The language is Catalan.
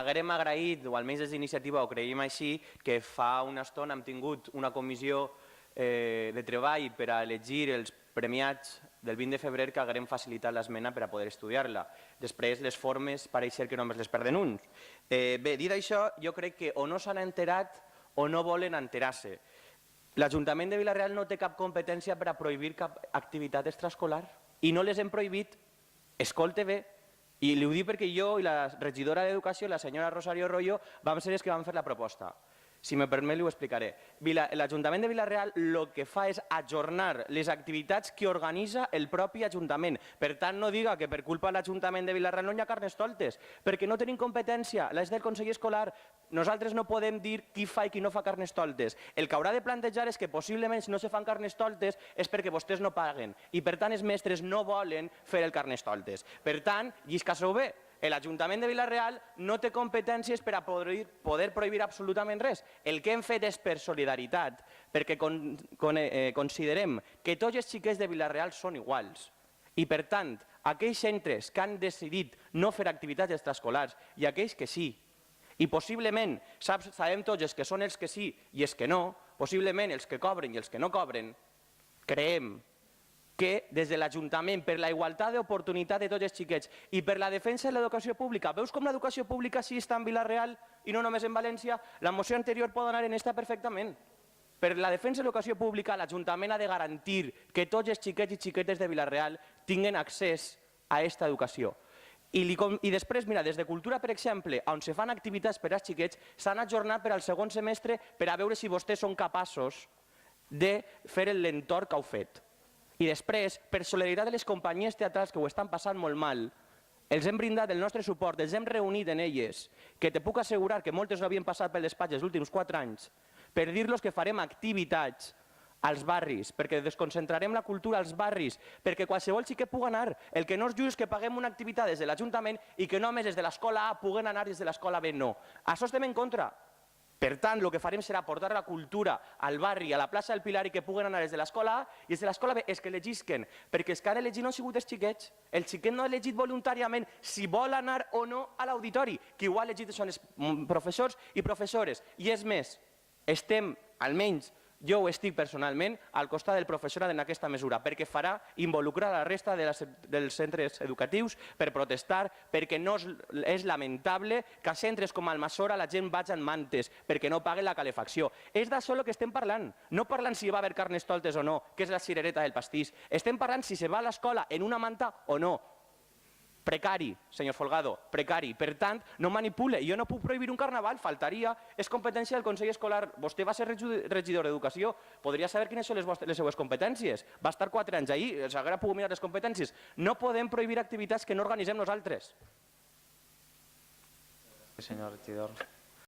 haguérem agraït, o almenys des d'iniciativa ho creiem així, que fa una estona hem tingut una comissió de treball per a elegir els premiats del 20 de febrer, que haguérem facilitat l'esmena per a poder estudiar-la. Després, les formes pareix ser que només les perden uns. Bé, dit això, jo crec que o no s'han enterat o no volen enterar-se. L'Ajuntament de Vila-real no té cap competència per a prohibir cap activitat extraescolar i no les hem prohibit. Escolte bé, i li ho dic perquè jo i la regidora d'Educació, la senyora Rosario Royo, vam ser els que vam fer la proposta. Si me permet, li ho explicaré. L'Ajuntament de Vila-real el que fa és ajornar les activitats que organitza el propi Ajuntament. Per tant, no diga que per culpa de l'Ajuntament de Vila-real no hi ha carnestoltes, perquè no tenim competència, és del Consell Escolar. Nosaltres no podem dir qui fa i qui no fa carnestoltes. El que haurà de plantejar és que possiblement si no se fan carnestoltes és perquè vostès no paguen i per tant els mestres no volen fer el carnestoltes. Per tant, llisca-s'ho bé. L'Ajuntament de Vila-real no té competències per a poder prohibir absolutament res. El que hem fet és per solidaritat, perquè considerem que tots els xiquets de Vila-real són iguals. I per tant, aquells centres que han decidit no fer activitats extraescolars i aquells que sí, i possiblement sabem tots els que són els que sí i els que no, possiblement els que cobren i els que no cobren, creiem que des de l'Ajuntament, per la igualtat d'oportunitat de tots els xiquets i per la defensa de l'educació pública, veus com l'educació pública sí està en Vila-real i no només en València? La moció anterior pot anar en esta perfectament. Per la defensa de l'educació pública, l'Ajuntament ha de garantir que tots els xiquets i xiquetes de Vila-real tinguen accés a aquesta educació. I després, mira, des de Cultura, per exemple, on se fan activitats per als xiquets, s'han ajornat per al segon semestre per a veure si vostès són capaços de fer l'entorn que heu fet. I després, per solidaritat de les companyies teatrals que ho estan passant molt mal, els hem brindat el nostre suport, els hem reunit en elles, que te puc assegurar que moltes no havien passat pel despatx els últims 4 anys, per dir-los que farem activitats als barris, perquè desconcentrarem la cultura als barris, perquè qualsevol xiquet pugui anar. El que no és just que paguem una activitat des de l'Ajuntament i que només des de l'escola A puguen anar des de l'escola B no. Això estem en contra. Per tant, el que farem serà portar la cultura al barri, a la plaça del Pilar, i que puguen anar des de l'escola A i des de l'escola B, és que elegisquen, perquè els que han elegit no han sigut els xiquets. El xiquet no ha elegit voluntàriament si vol anar o no a l'auditori. Qui ho ha elegit són els professors i professores. I és més, estem, almenys jo ho estic personalment, al costat del professorat en aquesta mesura, perquè farà involucrar la resta dels centres educatius per protestar, perquè no és lamentable que a centres com Almassora la gent vagi en mantes perquè no paguen la calefacció. És d'això el que estem parlant. No parlant si va haver carnestoltes o no, que és la cirereta del pastís. Estem parlant si se va a l'escola en una manta o no. Precari, senyor Folgado, precari. Per tant, no manipule. Jo no puc prohibir un carnaval, faltaria. És competència del Consell Escolar. Vostè va ser regidor d'Educació. Podria saber quines són les seues competències. Va estar 4 anys ahí, s'haguera pogut mirar les competències. No podem prohibir activitats que no organitzem nosaltres. Senyor regidor.